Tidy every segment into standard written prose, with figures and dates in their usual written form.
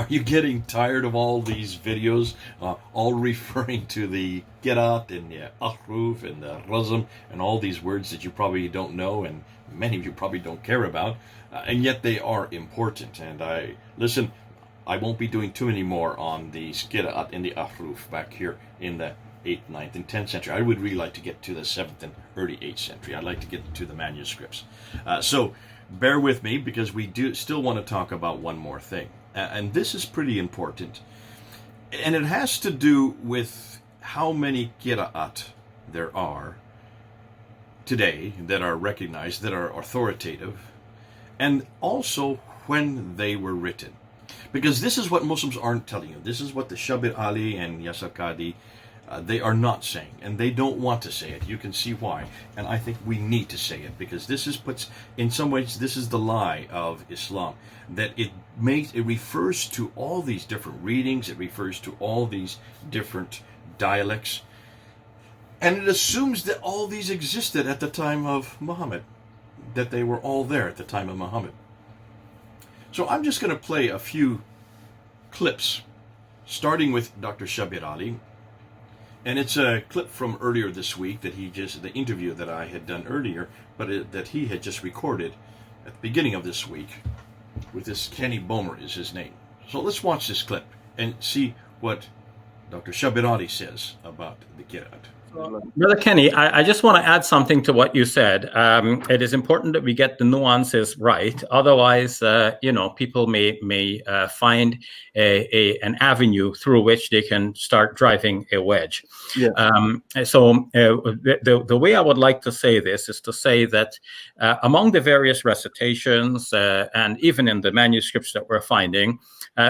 you getting tired of all these videos, all referring to the Qira'at and the Ahruf and the Razm and all these words that you probably don't know and many of you probably don't care about, and yet they are important. And listen, I won't be doing too many more on the Qira'at and the Ahruf back here in the 8th, 9th, and 10th century. I would really like to get to the 7th and early 8th century. I'd like to get to the manuscripts. So bear with me, because we do still want to talk about one more thing. And this is pretty important. And it has to do with how many Qira'at there are today that are recognized, that are authoritative, and also when they were written. Because this is what Muslims aren't telling you. This is what the Shabir Ally and Yasir Qadhi, they are not saying, and they don't want to say it. You can see why. And I think we need to say it, because this is in some ways, this is the lie of Islam, that it refers to all these different readings, it refers to all these different dialects, and it assumes that all these existed at the time of Muhammad, that they were all there at the time of Muhammad. So I'm just going to play a few clips, starting with Dr. Shabir Ally. And it's a clip from earlier this week that the interview that I had done earlier, but that he had just recorded at the beginning of this week with this Kenny Bomer is his name. So let's watch this clip and see what Dr. Shabir Ally says about the Qira'at. Brother Kenny, I just want to add something to what you said. It is important that we get the nuances right. Otherwise, people may find an avenue through which they can start driving a wedge. Yeah. The way I would like to say this is to say that among the various recitations and even in the manuscripts that we're finding,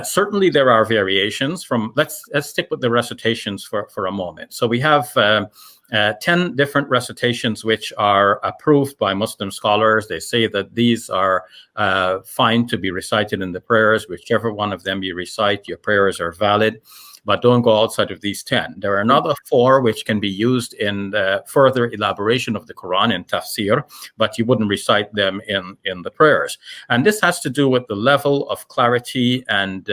certainly there are variations from, let's stick with the recitations for a moment. So we have 10 different recitations which are approved by Muslim scholars. They say that these are fine to be recited in the prayers. Whichever one of them you recite, your prayers are valid, but don't go outside of these 10. There are another 4 which can be used in further elaboration of the Quran in tafsir, but you wouldn't recite them in the prayers. And this has to do with the level of clarity and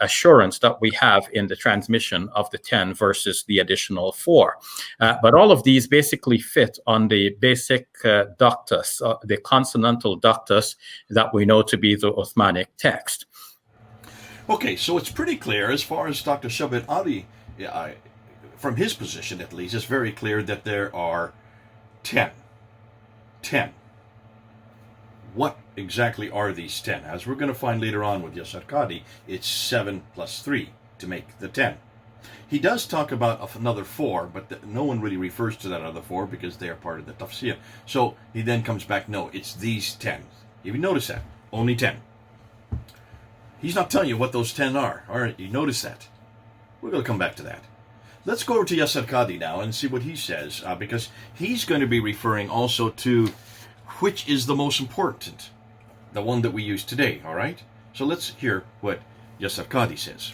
assurance that we have in the transmission of the 10 versus the additional 4. But all of these basically fit on the basic ductus, the consonantal ductus that we know to be the Uthmanic text. Okay, so it's pretty clear as far as Dr. Shabir Ally, from his position at least, it's very clear that there are 10. 10. What exactly are these 10? As we're going to find later on with Yasir Qadhi, it's 7 plus 3 to make the 10. He does talk about another 4, but no one really refers to that other 4 because they are part of the tafsir. So he then comes back, no, it's these 10. You notice that? Only 10. He's not telling you what those 10 are. All right, you notice that. We're going to come back to that. Let's go over to Yasir Qadhi now and see what he says, because he's going to be referring also to which is the most important, the one that we use today, all right? So let's hear what Yasir Qadhi says.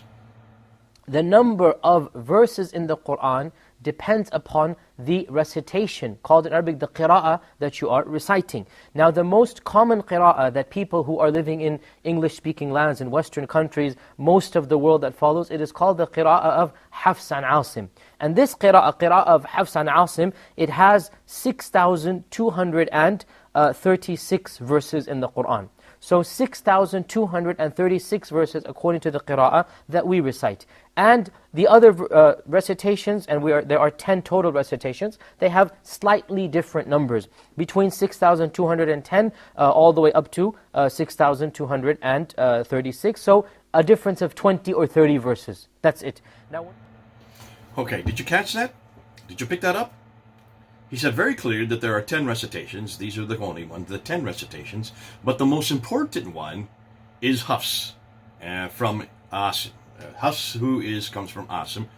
The number of verses in the Qur'an depends upon the recitation, called in Arabic the qira'ah that you are reciting. Now the most common qira'ah that people who are living in English-speaking lands in Western countries, most of the world that follows, it is called the qira'ah of Hafs and Asim. And this qira'ah of Hafs and Asim, it has 6,236 verses in the Qur'an. So 6,236 verses according to the qira'ah that we recite. And the other recitations, and there are 10 total recitations, they have slightly different numbers, between 6,210 all the way up to 6,236. So a difference of 20 or 30 verses. That's it. Now, okay, did you catch that? Did you pick that up? He said very clear that there are 10 recitations. These are the only ones, the 10 recitations. But the most important one is Hafs from Asim. Hafs, comes from Asim.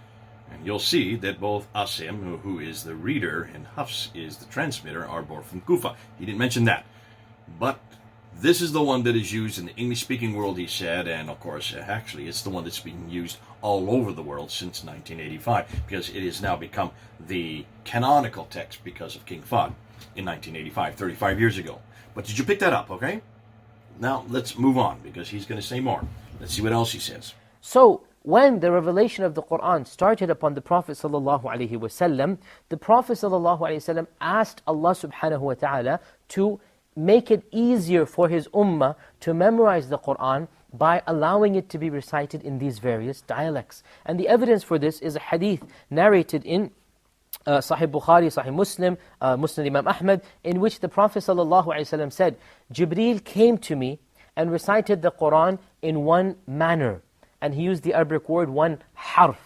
And you'll see that both Asim, who is the reader, and Hafs is the transmitter, are both from Kufa. He didn't mention that. But this is the one that is used in the English-speaking world, he said. And of course, actually, it's the one that's being used all over the world since 1985, because it has now become the canonical text because of King Fahd in 1985, 35 years ago. But did you pick that up, okay? now let's move on, because he's going to say more. Let's see what else he says. So, when the revelation of the Qur'an started upon the Prophet ﷺ, the Prophet ﷺ asked Allah subhanahu wa ta'ala to make it easier for his ummah to memorize the Qur'an by allowing it to be recited in these various dialects. And the evidence for this is a hadith narrated in Sahih Bukhari, Sahih Muslim, Muslim Imam Ahmad, in which the Prophet ﷺ said, Jibreel came to me and recited the Qur'an in one manner. And he used the Arabic word, one harf.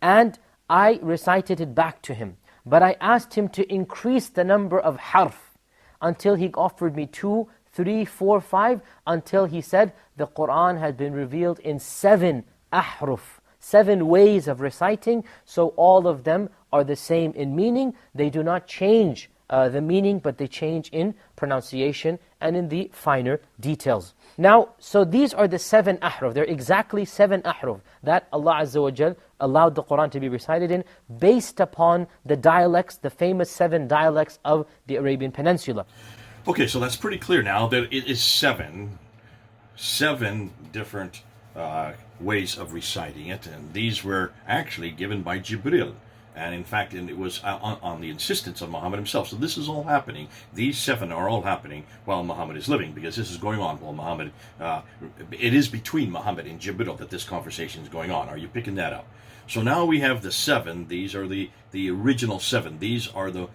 And I recited it back to him. But I asked him to increase the number of harf until he offered me 2, 3, 4, 5, until he said the Qur'an had been revealed in 7 ahruf, 7 ways of reciting, so all of them are the same in meaning. They do not change the meaning, but they change in pronunciation and in the finer details. Now, so these are the 7 ahruf. They're exactly 7 ahruf that Allah Azza wa Jal allowed the Qur'an to be recited in, based upon the dialects, the famous 7 dialects of the Arabian Peninsula. Okay, so that's pretty clear now that it is 7 different ways of reciting it, and these were actually given by Jibril. And in fact, it was on the insistence of Muhammad himself. So this is all happening. These 7 are all happening while Muhammad is living, because this is going on while Muhammad, it is between Muhammad and Jibril that this conversation is going on. Are you picking that up? So now we have the 7. These are the original 7. These are the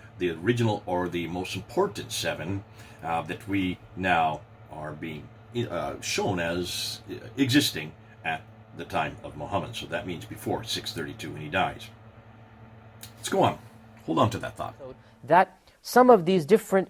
original, or the most important 7 that we now are being shown as existing at the time of Muhammad. So that means before 632 when he dies. Let's go on. Hold on to that thought. That some of these different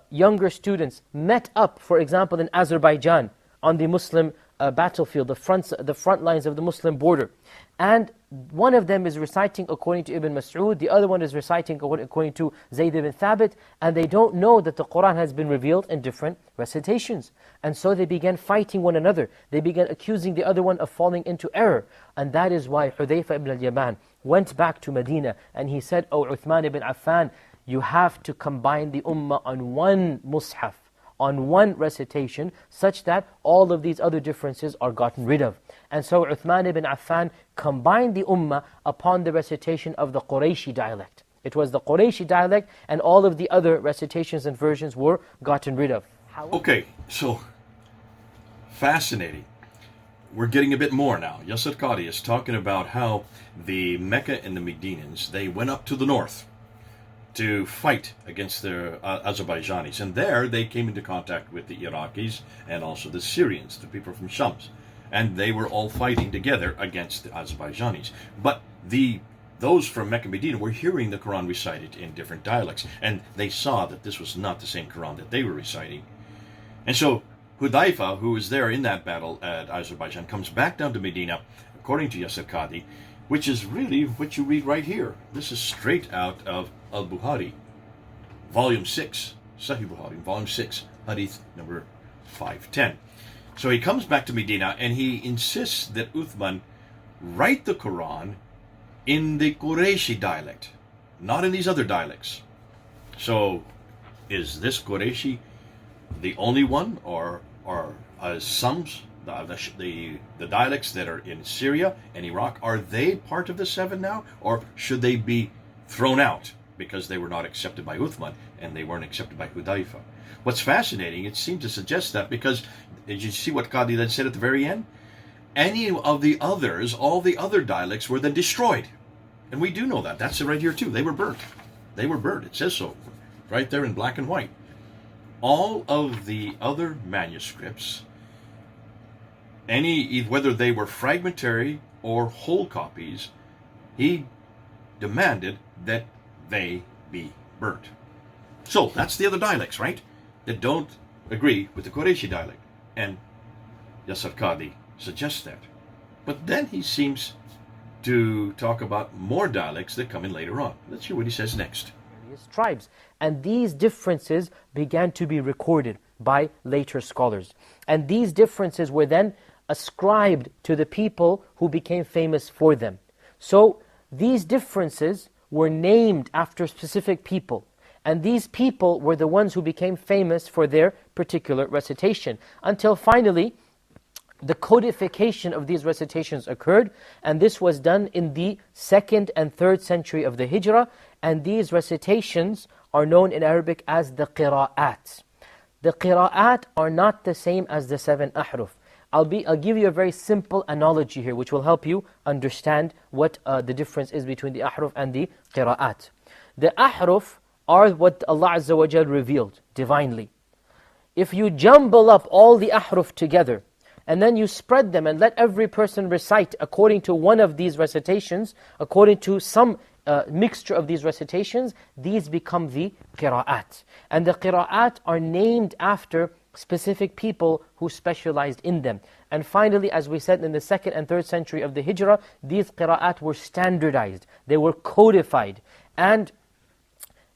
younger students met up, for example, in Azerbaijan, on the Muslim battlefield, the front lines of the Muslim border. And one of them is reciting according to Ibn Mas'ud, the other one is reciting according to Zayd ibn Thabit, and they don't know that the Qur'an has been revealed in different recitations. And so they began fighting one another. They began accusing the other one of falling into error. And that is why Hudayfa ibn al-Yaman went back to Medina, and he said, "O Uthman ibn Affan, you have to combine the ummah on one mushaf, on one recitation, such that all of these other differences are gotten rid of." And so Uthman ibn Affan combined the ummah upon the recitation of the Qurayshi dialect. It was the Qurayshi dialect, and all of the other recitations and versions were gotten rid of. Okay, so fascinating. We're getting a bit more now. Yasir Qadhi is talking about how the Mecca and the Medians, they went up to the north to fight against the Azerbaijanis. And there they came into contact with the Iraqis and also the Syrians, the people from Shams. And they were all fighting together against the Azerbaijanis. But those from Mecca and Medina were hearing the Quran recited in different dialects. And they saw that this was not the same Quran that they were reciting. And so Hudayfa, who was there in that battle at Azerbaijan, comes back down to Medina, according to Yasir Qadhi, which is really what you read right here. This is straight out of Al-Bukhari, volume 6, Sahih Bukhari, volume 6, hadith number 510. So he comes back to Medina, and he insists that Uthman write the Quran in the Qurayshi dialect, not in these other dialects. So is this Qurayshi the only one, or some the dialects that are in Syria and Iraq, are they part of the 7 now, or should they be thrown out because they were not accepted by Uthman and they weren't accepted by Hudayfa? What's fascinating, it seemed to suggest that, because did you see what Qadhi then said at the very end? Any of the others, all the other dialects were then destroyed. And we do know that. That's right here too. They were burnt. They were burnt. It says so right there in black and white. All of the other manuscripts, whether they were fragmentary or whole copies, he demanded that they be burnt. So that's the other dialects, right, that don't agree with the Qurayshi dialect. And Yasir Qadhi suggests that. But then he seems to talk about more dialects that come in later on. Let's hear what he says next. Tribes. And these differences began to be recorded by later scholars. And these differences were then ascribed to the people who became famous for them. So these differences were named after specific people. And these people were the ones who became famous for their particular recitation, until finally the codification of these recitations occurred, and this was done in the 2nd and 3rd century of the Hijrah, and these recitations are known in Arabic as the Qira'at. The Qira'at are not the same as the 7 ahruf. I'll give you a very simple analogy here, which will help you understand what the difference is between the ahruf and the Qira'at. The ahruf are what Allah Azza wa Jal revealed divinely. If you jumble up all the ahruf together, and then you spread them and let every person recite according to one of these recitations, according to some mixture of these recitations, these become the qira'at. And the qira'at are named after specific people who specialized in them. And finally, as we said, in the 2nd and 3rd century of the Hijrah, these qira'at were standardized, they were codified. And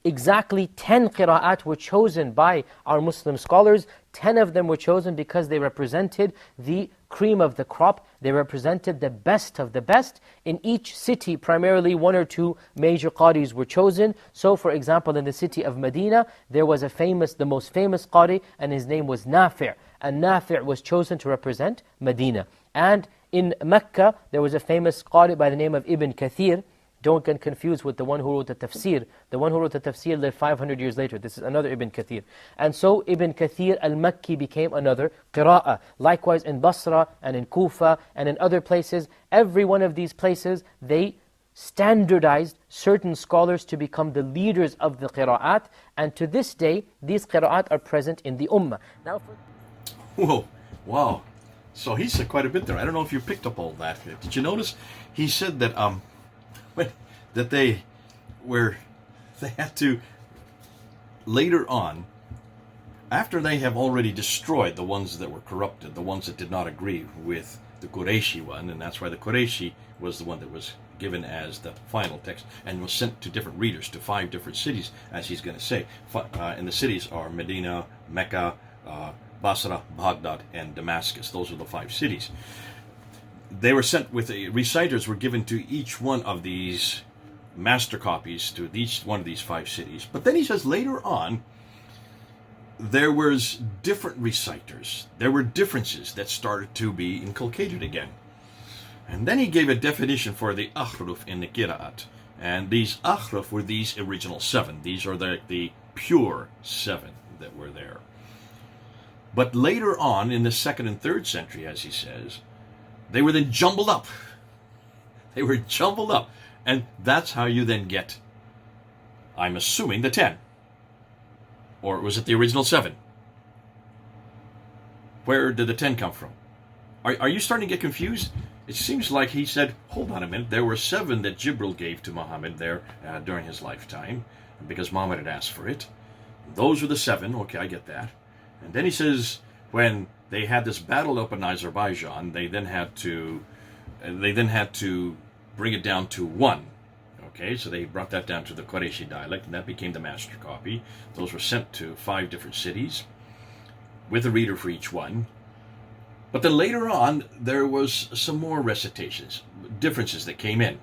exactly 10 qira'at were chosen by our Muslim scholars. 10 of them were chosen because they represented the cream of the crop. They represented the best of the best. In each city, primarily 1 or 2 major qadis were chosen. So for example, in the city of Medina, there was the most famous qadi, and his name was Nafi'. And Nafi' was chosen to represent Medina. And in Mecca, there was a famous qadi by the name of Ibn Kathir. Don't get confused with the one who wrote the tafsir. The one who wrote the tafsir lived 500 years later. This is another Ibn Kathir. And so Ibn Kathir al-Makki became another qira'ah. Likewise in Basra and in Kufa and in other places, every one of these places, they standardized certain scholars to become the leaders of the qira'at. And to this day, these qira'at are present in the ummah. Now, Whoa, wow. So he said quite a bit there. I don't know if you picked up all that. Did you notice? He said that that they had to later on, after they have already destroyed the ones that were corrupted, the ones that did not agree with the Qurayshi one, and that's why the Qurayshi was the one that was given as the final text and was sent to different readers to 5 different cities, as he's going to say. And the cities are Medina, Mecca, Basra, Baghdad, and Damascus. Those are the 5 cities. They were sent with reciters were given to each one of these master copies to each one of these 5 cities. But then he says later on, there was different reciters. There were differences that started to be inculcated again. And then he gave a definition for the ahruf in the qira'at. And these ahruf were these original 7. These are the pure 7 that were there. But later on, in the 2nd and 3rd century, as he says, they were then jumbled up. They were jumbled up. And that's how you then get, I'm assuming, the 10. Or was it the original 7? Where did the 10 come from? Are you starting to get confused? It seems like he said, hold on a minute, there were 7 that Jibril gave to Muhammad there during his lifetime, because Muhammad had asked for it. Those were the 7, okay, I get that. And then he says, when they had this battle up in Azerbaijan, they then had to bring it down to 1. Okay, so they brought that down to the Qurayshi dialect, and that became the master copy. Those were sent to 5 different cities, with a reader for each one. But then later on, there was some more recitations, differences that came in.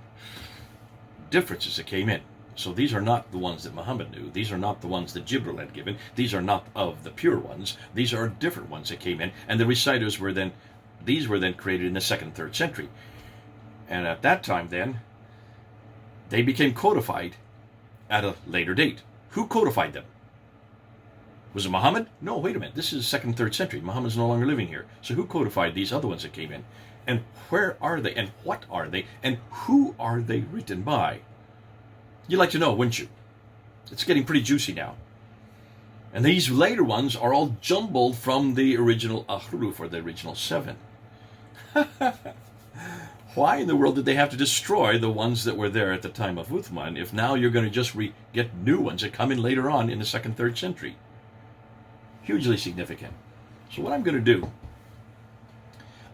So these are not the ones that Muhammad knew. These are not the ones that Jibril had given. These are not of the pure ones. These are different ones that came in. And the reciters were then created in the 2nd and 3rd century. And at that time then, they became codified at a later date. Who codified them? Was it Muhammad? No, wait a minute. This is 2nd and 3rd century. Muhammad's no longer living here. So who codified these other ones that came in? And where are they? And what are they? And who are they written by? You'd like to know, wouldn't you? It's getting pretty juicy now. And these later ones are all jumbled from the original ahruf, or the original 7. Why in the world did they have to destroy the ones that were there at the time of Uthman if now you're going to just get new ones that come in later on in the 2nd, 3rd century? Hugely significant. So what I'm going to do,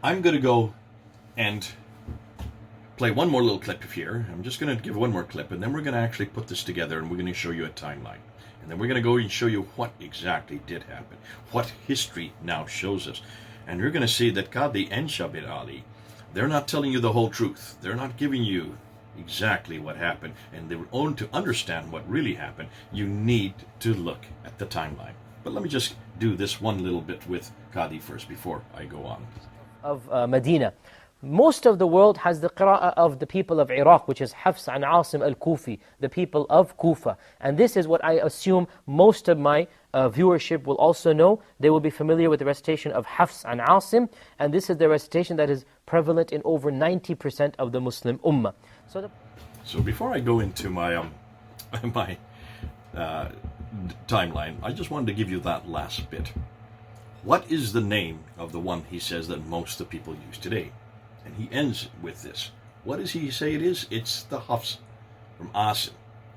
I'm going to go and play one more little clip here. I'm just going to give one more clip, and then we're going to actually put this together, and we're going to show you a timeline. And then we're going to go and show you what exactly did happen, what history now shows us. And you're going to see that Qadhi and Shabir Ally, they're not telling you the whole truth. They're not giving you exactly what happened. And to understand what really happened, you need to look at the timeline. But let me just do this one little bit with Qadhi first before I go on. Of Medina. Most of the world has the qira'ah of the people of Iraq, which is Hafs and Asim al-Kufi, the people of Kufa. And this is what I assume most of my viewership will also know. They will be familiar with the recitation of Hafs and Asim, and this is the recitation that is prevalent in over 90% of the Muslim Ummah. So before I go into my timeline, I just wanted to give you that last bit. What is the name of the one he says that most of the people use today? And he ends with this. What does he say it is? It's the Hafs from Asim,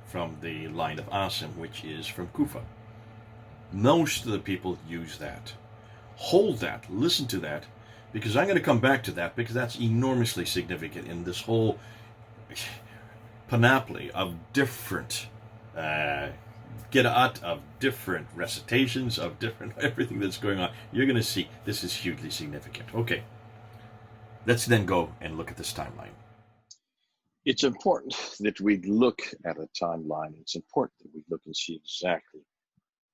from the line of Asim, which is from Kufa. Most of the people use that. Hold that, listen to that, because I'm going to come back to that, because that's enormously significant in this whole panoply of different qira'at, of different recitations, of different everything that's going on. You're going to see this is hugely significant. Okay, let's then go and look at this timeline. It's important that we look at a timeline. It's important that we look and see exactly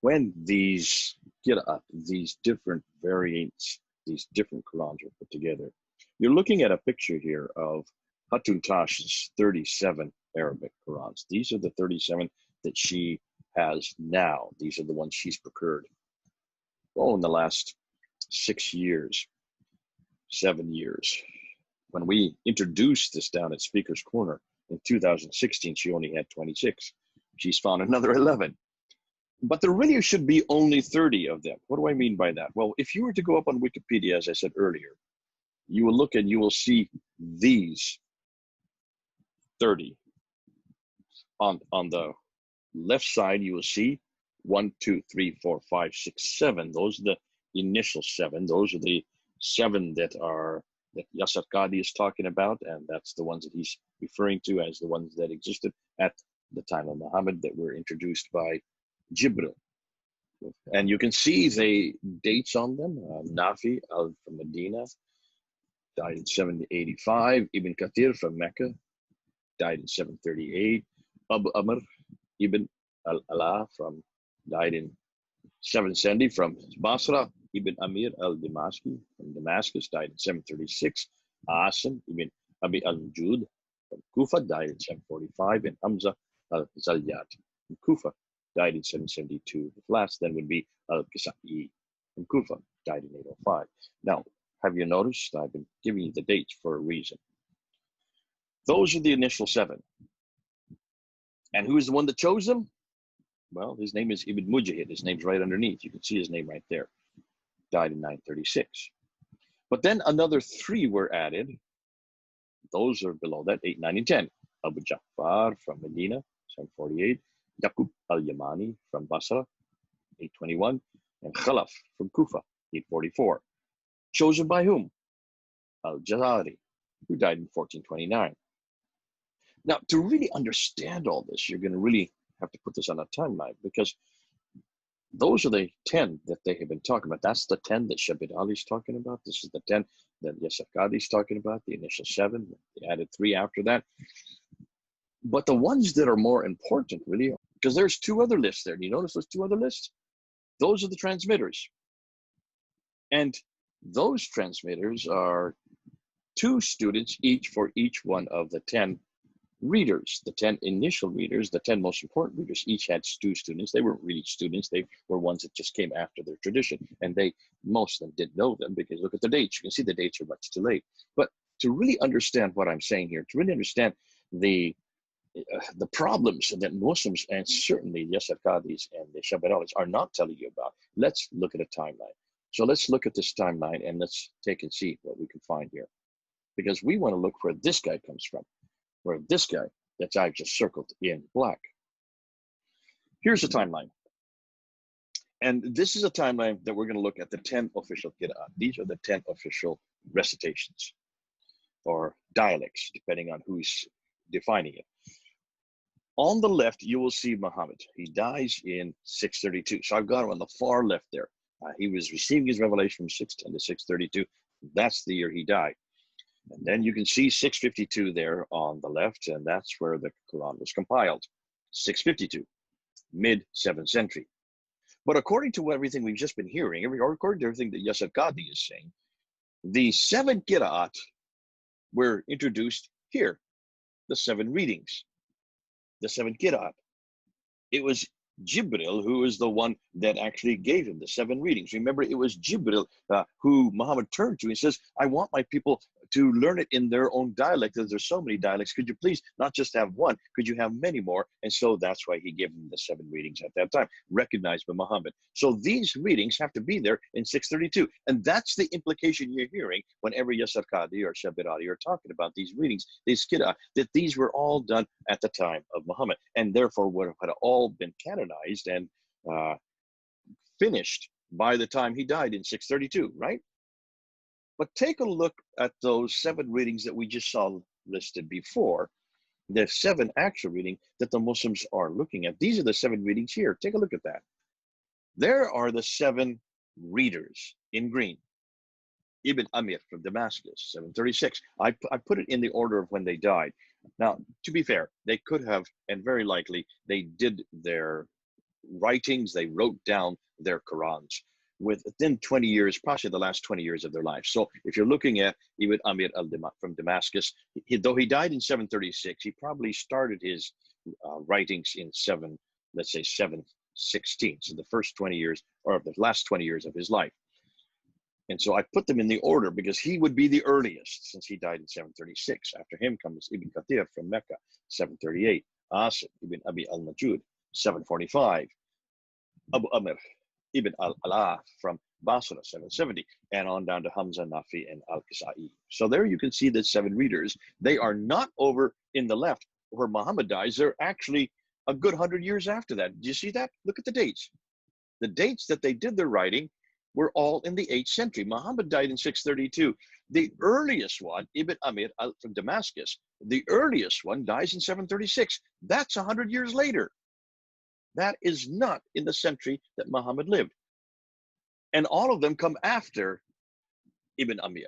when these qira'at, these different variants, these different Qur'ans are put together. You're looking at a picture here of Hatun Tash's 37 Arabic Qur'ans. These are the 37 that she has now. These are the ones she's procured. Oh, in the last 6 years, 7 years. When we introduced this down at Speaker's Corner in 2016, she only had 26. She's found another 11. But there really should be only 30 of them. What do I mean by that? Well, if you were to go up on Wikipedia, as I said earlier, you will look and you will see these 30. On the left side, you will see 1, 2, 3, 4, 5, 6, 7. Those are the initial 7. Those are the 7 that Yasir Qadhi is talking about, and that's the ones that he's referring to as the ones that existed at the time of Muhammad that were introduced by Jibril. And you can see the dates on them. Nafi from Medina died in 785. Ibn Kathir from Mecca died in 738. Abu Amr ibn al-Ala died in 770 from Basra. Ibn Amir al-Dimashqi from Damascus died in 736. Asim ibn Abi al-Jud from Kufa died in 745. And Hamza al-Zayyat from Kufa died in 772. The last then would be al-Qisai from Kufa, died in 805. Now, have you noticed I've been giving you the dates for a reason? Those are the initial 7. And who is the one that chose them? Well, his name is Ibn Mujahid. His name's right underneath. You can see his name right there. Died in 936. But then another 3 were added. Those are below that, 8, 9, and 10. Abu Ja'far from Medina, 748. Yaqub al-Yamani from Basra, 821. And Khalaf from Kufa, 844. Chosen by whom? Al-Jazari, who died in 1429. Now, to really understand all this, you're going to really have to put this on a timeline, because those are the 10 that they have been talking about. That's the 10 that Shabir Ally is talking about. This is the 10 that Yasir Qadhi is talking about, the initial 7. They added 3 after that. But the ones that are more important, really, because there's 2 other lists there. Do you notice those 2 other lists? Those are the transmitters. And those transmitters are 2 students each for each one of the 10 readers. The 10 initial readers, the 10 most important readers, each had 2 students. They weren't really students. They were ones that just came after their tradition. And most of them didn't know them, because look at the dates. You can see the dates are much too late. But to really understand what I'm saying here, to really understand the problems that Muslims, and certainly Yasir Qadhi's and the Shabir Ally's, are not telling you about, let's look at a timeline. So let's look at this timeline and let's take and see what we can find here. Because we want to look where this guy comes from, where this guy that I've just circled in black. Here's the timeline. And this is a timeline that we're going to look at the 10 official qira'at. These are the 10 official recitations or dialects, depending on who's defining it. On the left, you will see Muhammad. He dies in 632. So I've got him on the far left there. He was receiving his revelation from 610 to 632. That's the year he died. And then you can see 652 there on the left, and that's where the Quran was compiled. 652, mid-7th century. But according to everything we've just been hearing, or according to everything that Yasir Qadhi is saying, the 7 Qira'at were introduced here, the 7 readings, the 7 Qira'at. It was Jibril who is the one that actually gave him the 7 readings. Remember, it was Jibril who Muhammad turned to. He says, I want my people to learn it in their own dialect. There's so many dialects. Could you please not just have one? Could you have many more? And so that's why he gave them the 7 readings at that time, recognized by Muhammad. So these readings have to be there in 632. And that's the implication you're hearing whenever Yasir Qadhi or Shabir Ally are talking about these readings, these qira, that these were all done at the time of Muhammad, and therefore would have all been canonized and finished by the time he died in 632, right? But take a look at those 7 readings that we just saw listed before, the 7 actual reading that the Muslims are looking at. These are the 7 readings here. Take a look at that. There are the 7 readers in green. Ibn Amir from Damascus, 736. I put it in the order of when they died. Now, to be fair, they could have, and very likely, they did their writings, they wrote down their Qur'ans within 20 years, possibly the last 20 years of their life. So if you're looking at Ibn Amir from Damascus, though he died in 736, he probably started his writings in 716, so the first 20 years, or the last 20 years of his life. And so I put them in the order because he would be the earliest, since he died in 736. After him comes Ibn Kathir from Mecca, 738. Asim Ibn Abi al-Najud, 745. Abu Amr Ibn al-Ala from Basra, 770, and on down to Hamza, Nafi, and al-Kisai. So there you can see the 7 readers. They are not over in the left where Muhammad dies. They're actually a good 100 years after that. Do you see that? Look at the dates. The dates that they did their writing were all in the 8th century. Muhammad died in 632. The earliest one, Ibn Amir from Damascus, the earliest one dies in 736. That's 100 years later. That is not in the century that Muhammad lived. And all of them come after Ibn Amir.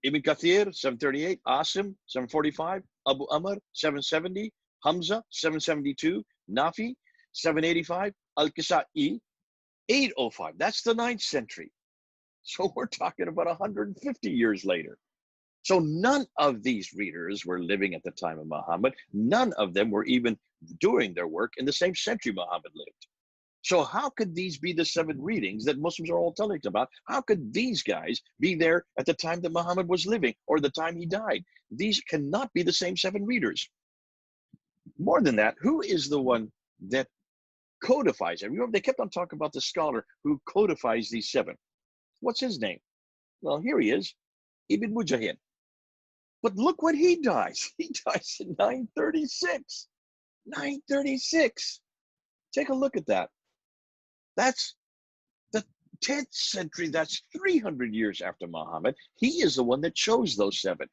Ibn Kathir, 738, Asim, 745, Abu Amr, 770, Hamza, 772, Nafi, 785, Al-Kisai, 805. That's the 9th century. So we're talking about 150 years later. So none of these readers were living at the time of Muhammad. None of them were even doing their work in the same century Muhammad lived. So how could these be the 7 readings that Muslims are all telling about? How could these guys be there at the time that Muhammad was living or the time he died? These cannot be the same 7 readers. More than that, who is the one that codifies it? Remember, they kept on talking about the scholar who codifies these 7. What's his name? Well, here he is, Ibn Mujahid. But look when he dies. He dies in 936. 936. Take a look at that. That's the 10th century. That's 300 years after Muhammad. He is the one that chose those 7.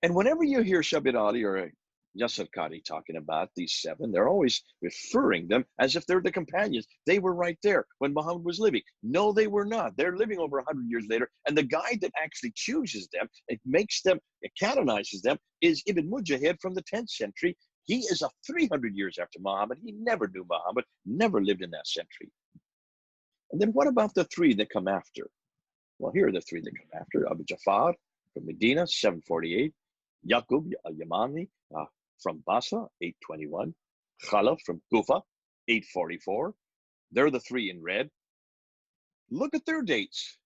And whenever you hear Shabir Ally or Yasir Qadhi talking about these 7, they're always referring them as if they're the companions. They were right there when Muhammad was living. No, they were not. They're living over 100 years later. And the guy that actually chooses them, it makes them, it canonizes them, is Ibn Mujahid from the 10th century. He is 300 years after Muhammad. He never knew Muhammad, never lived in that century. And then what about the 3 that come after? Well, here are the 3 that come after. Abu Jafar from Medina, 748. Yaqub al-Yamani from Basra, 821. Khalaf from Kufa, 844. They're the 3 in red. Look at their dates.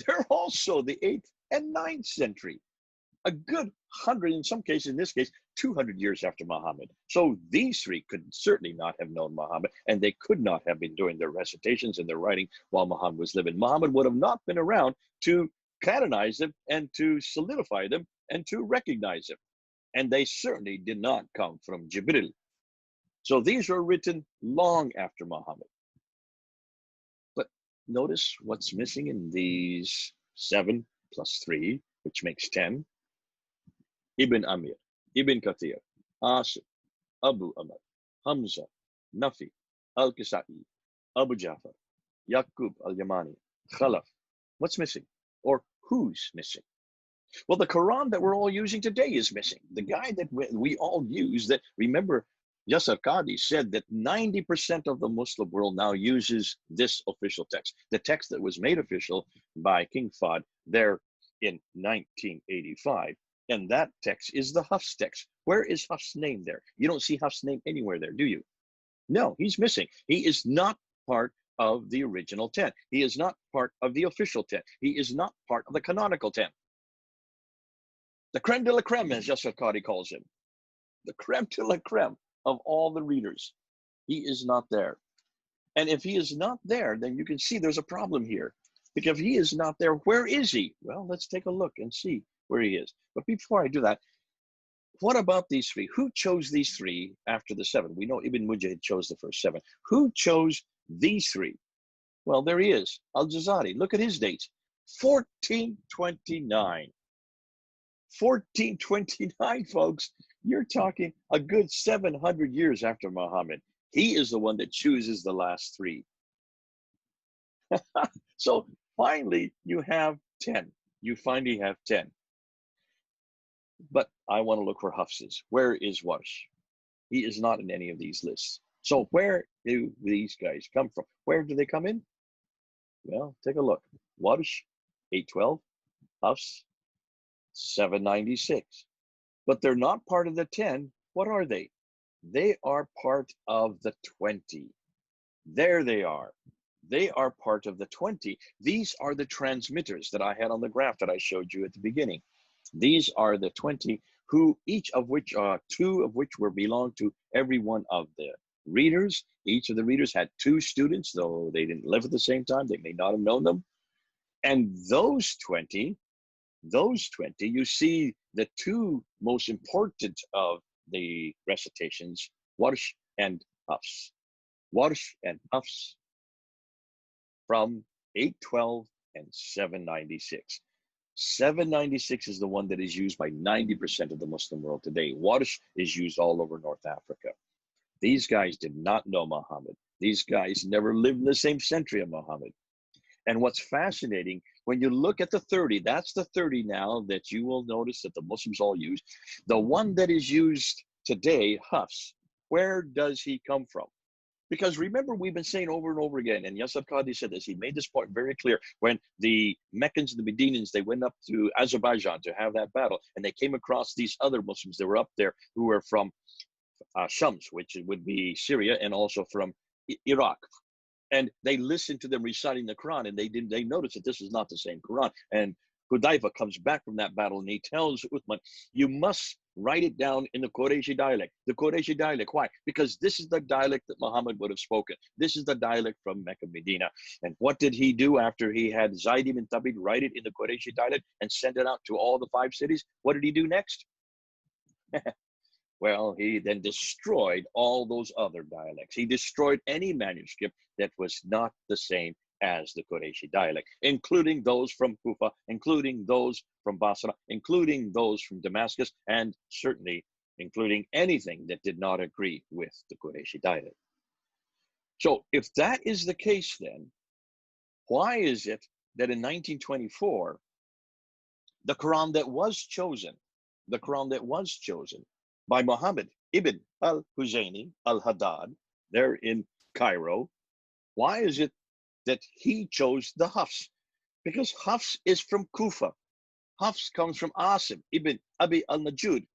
They're also the 8th and 9th century. A good 100, in some cases, in this case, 200 years after Muhammad. So these 3 could certainly not have known Muhammad, and they could not have been doing their recitations and their writing while Muhammad was living. Muhammad would have not been around to canonize them and to solidify them and to recognize them. And they certainly did not come from Jibril. So these were written long after Muhammad. But notice what's missing in these 7 plus 3, which makes 10. Ibn Amir, Ibn Kathir, Asim, Abu Amr, Hamza, Nafi, Al-Kisai, Abu Jafar, Yaqub al-Yamani, Khalaf. What's missing? Or who's missing? Well, the Quran that we're all using today is missing. The guy that we all use, that, remember, Yasir Qadhi said that 90% of the Muslim world now uses this official text, the text that was made official by King Fahd there in 1985. And that text is the Hafs text. Where is Hafs' name there? You don't see Hafs' name anywhere there, do you? No, he's missing. He is not part of the original 10. He is not part of the official 10. He is not part of the canonical 10. The creme de la creme, as Yasir Qadhi calls him. The creme de la creme of all the readers. He is not there. And if he is not there, then you can see there's a problem here. Because if he is not there, where is he? Well, let's take a look and see where he is. But before I do that, what about these three? Who chose these three after the 7? We know Ibn Mujahid chose the first 7. Who chose these three? Well, there he is, Al-Jazari. Look at his dates. 1429. 1429, folks. You're talking a good 700 years after Muhammad. He is the one that chooses the last 3. So finally, you have 10. You finally have 10. But I want to look for Hafs's. Where is Warsh? He is not in any of these lists. So where do these guys come from? Where do they come in? Well, take a look. Warsh, 812. Hafs, 796. But they're not part of the 10. What are they? They are part of the 20. There they are. They are part of the 20. These are the transmitters that I had on the graph that I showed you at the beginning. These are the 20 who, each of which, 2 of which were belong to every one of the readers. Each of the readers had 2 students, though they didn't live at the same time. They may not have known them. And those 20, you see the 2 most important of the recitations, Warsh and Hafs. Warsh and Hafs from 812 and 796. 796 is the one that is used by 90% of the Muslim world today. Warsh is used all over North Africa. These guys did not know Muhammad. These guys never lived in the same century of Muhammad. And what's fascinating, when you look at the 30, that's the 30 now that you will notice that the Muslims all use. The one that is used today, Hafs, where does he come from? Because remember, we've been saying over and over again, and Yasir Qadhi said this, he made this point very clear, when the Meccans and the Medinans, they went up to Azerbaijan to have that battle, and they came across these other Muslims that were up there who were from Shams, which would be Syria, and also from Iraq. And they listened to them reciting the Quran, and they noticed that this is not the same Quran. And Hudayfa comes back from that battle, and he tells Uthman, you must write it down in the Qurayshi dialect. The Qurayshi dialect. Why? Because this is the dialect that Muhammad would have spoken. This is the dialect from Mecca, Medina. And what did he do after he had Zayd ibn Thabit write it in the Qurayshi dialect and send it out to all the 5 cities? What did he do next? Well, he then destroyed all those other dialects. He destroyed any manuscript that was not the same as the Qurayshi dialect, including those from Kufa, including those from Basra, including those from Damascus, and certainly including anything that did not agree with the Qurayshi dialect. So if that is the case, then why is it that in 1924, the Quran that was chosen by Muhammad ibn al-Husayni al-Haddad there in Cairo, why is it that he chose the Hafs? Because Hafs is from Kufa. Hafs comes from Asim ibn Abi al-Najud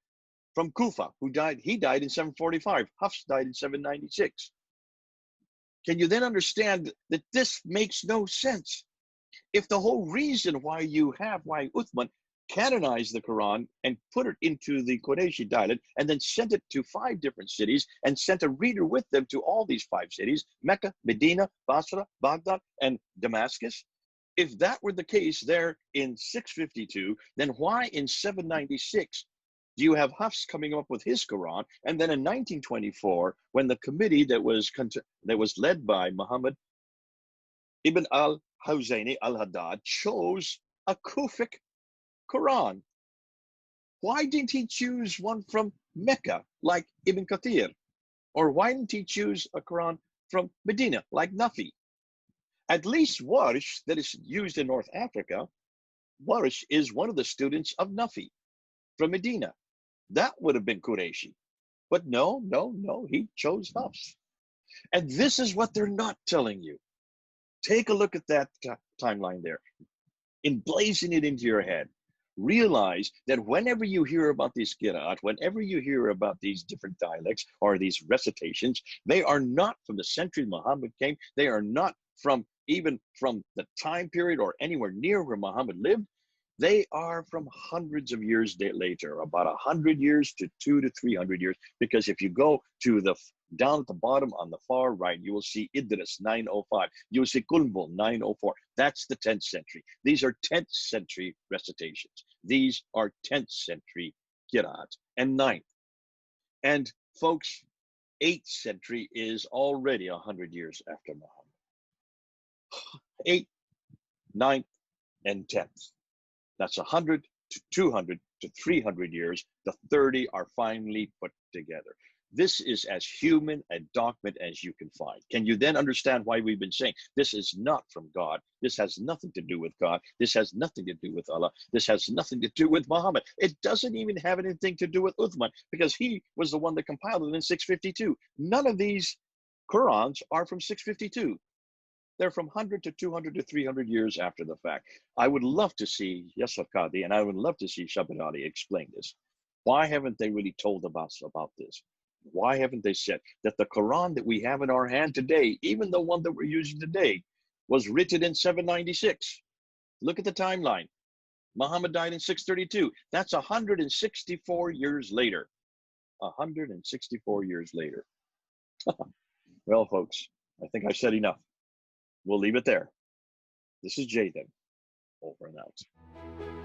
from Kufa, who died. He died in 745. Hafs died in 796. Can you then understand that this makes no sense? If the whole reason why Uthman canonized the Quran and put it into the Qurayshi dialect and then sent it to 5 different cities and sent a reader with them to all these 5 cities, Mecca, Medina, Basra, Baghdad, and Damascus. If that were the case there in 652, then why in 796 do you have Hafs coming up with his Quran? And then in 1924, when the committee that was led by Muhammad ibn al-Husayni al-Haddad chose a Kufic Quran, why didn't he choose one from Mecca like Ibn Kathir? Or why didn't he choose a Quran from Medina like Nafi? At least Warsh, that is used in North Africa, Warsh is one of the students of Nafi from Medina. That would have been Qurayshi. But no, no, no, he chose us. And this is what they're not telling you. Take a look at that timeline there. Emblazon it into your head. Realize that whenever you hear about these qira'at, whenever you hear about these different dialects or these recitations, they are not from the century Muhammad came. They are not from even from the time period or anywhere near where Muhammad lived. They are from hundreds of years later, about 100 years to 200 to 300 years. Because if you go to the down at the bottom on the far right, you will see Idris 905. You will see Kulbul 904. That's the 10th century. These are 10th century recitations. These are 10th century Qira'at and 9th. And folks, 8th century is already 100 years after Muhammad. 8th, 9th, and 10th. That's 100 to 200 to 300 years. The 30 are finally put together. This is as human a document as you can find. Can you then understand why we've been saying this is not from God? This has nothing to do with God. This has nothing to do with Allah. This has nothing to do with Muhammad. It doesn't even have anything to do with Uthman, because he was the one that compiled it in 652. None of these Qur'ans are from 652. They're from 100 to 200 to 300 years after the fact. I would love to see Yasir Qadhi, and I would love to see Shabir Ally explain this. Why haven't they really told us about this? Why haven't they said that the Quran that we have in our hand today, even the one that we're using today, was written in 796? Look at the timeline. Muhammad died in 632. That's 164 years later. 164 years later. Well, folks, I think I've said enough. We'll leave it there. This is Jay then. Over and out.